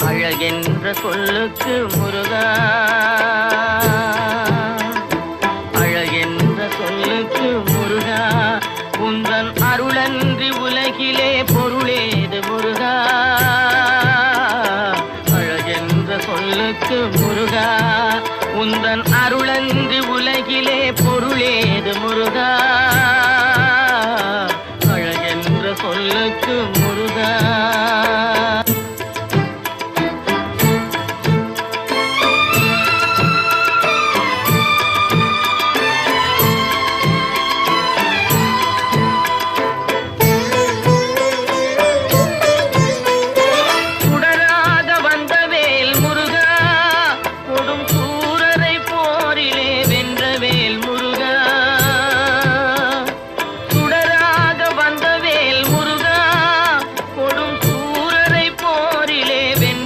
அழகென்ற சொல்லுக்கு முருகா, அழகென்ற சொல்லுக்கு முருகா, உந்தன் அருளன்றி உலகிலே பொருளேது முருகா. அழகென்ற சொல்லுக்கு முருகா, உந்தன் அருளன்றி உலகிலே பொருளேது முருகா. அழகென்ற சொல்லுக்கு முருகா.